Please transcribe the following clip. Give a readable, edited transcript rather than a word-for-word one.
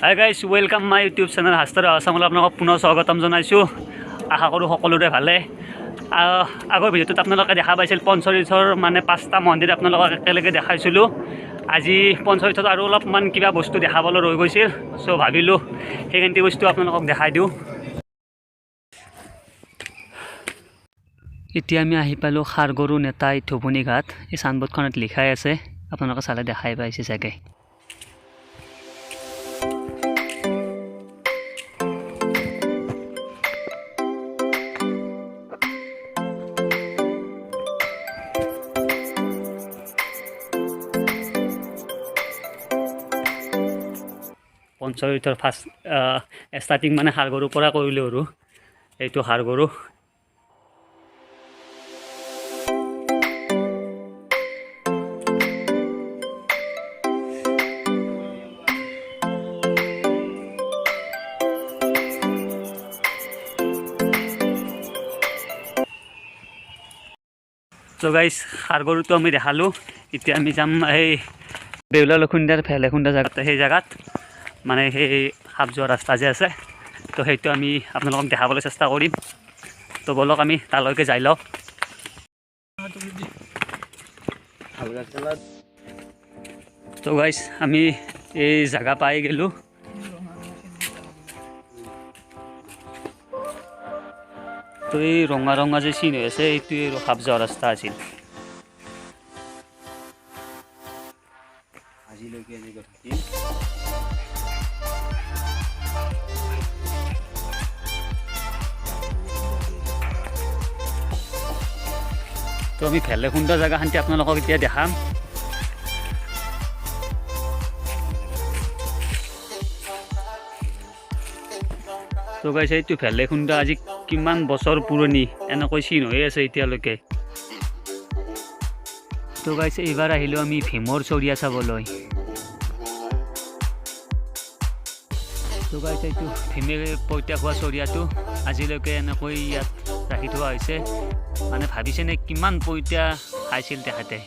Hi guys, welcome my YouTube channel haste assamলৈ আপোনালোকক পুনৰ স্বাগতম জনাইছোঁ। আশা কৰোঁ সকলোৰে ভালে। আগৰ ভিডিঅ'টোত আপোনালোকে দেখা পাইছিল পঞ্চতীৰ্থৰ মানে 5টা মন্দিৰ আপোনালোকক একেলগে দেখাইছিলোঁ। আজি পঞ্চতীৰ্থত আৰু অলপমান কিবা বস্তু দেখাবলৈ ৰৈ গৈছিল, চ' ভাবিলোঁ সেইখিনি বস্তু আপোনালোকক দেখাই দিওঁ। এতিয়া আমি আহি পালোঁ খাৰগৰু নেতাই ধুবুনী ঘাট। এই চাইনবোৰ্ডখনত লিখাই আছে, আপোনালোকে চালে দেখাই পাইছে চাগে। পঞ্চতীৰ্থৰ ফাৰ্ষ্ট ষ্টাৰ্টিং মানে খাৰগৰুৰ পৰা কৰিলোঁ আৰু এইটো খাৰগৰু। চ' গাইজ খাৰগৰুটো আমি দেখালোঁ। এতিয়া আমি যাম এই বেউলা লক্ষুণ্ডাৰ ভেলেখুণ্ডা জেগাত, সেই জেগাত মানে সেই সাপ যোৱা ৰাস্তা যে আছে, তো সেইটো আমি আপোনালোকক দেখাবলৈ চেষ্টা কৰিম। তো বলক আমি তালৈকে যাই লওঁ। তো গাইজ আমি এই জেগা পাই গ'লোঁ। তো এই ৰঙা ৰঙা যে চিন হৈ আছে, এইটোৱে সাপ যোৱা ৰাস্তা আছিল। আজিলৈকে এনেকৈ থাকিম। তো আমি ভেলেখুণ্ডা জেগাখান্তি আপোনালোকক এতিয়া দেখাম। তো গাইছে এইটো ভেলেখুণ্ডা আজি কিমান বছৰ পুৰণি এনেকৈ চিন হৈ আছে এতিয়ালৈকে। তো গাইছে এইবাৰ আহিলোঁ আমি ভীমৰ চৰিয়া চাবলৈ। তো গাইছে এইটো ভীমে পইতা খোৱা চৰিয়াটো আজিলৈকে এনেকৈ ইয়াত ৰাখি থোৱা হৈছে। মানে ভাবিছেনে কিমান পইতা খাইছিল তেখেতে।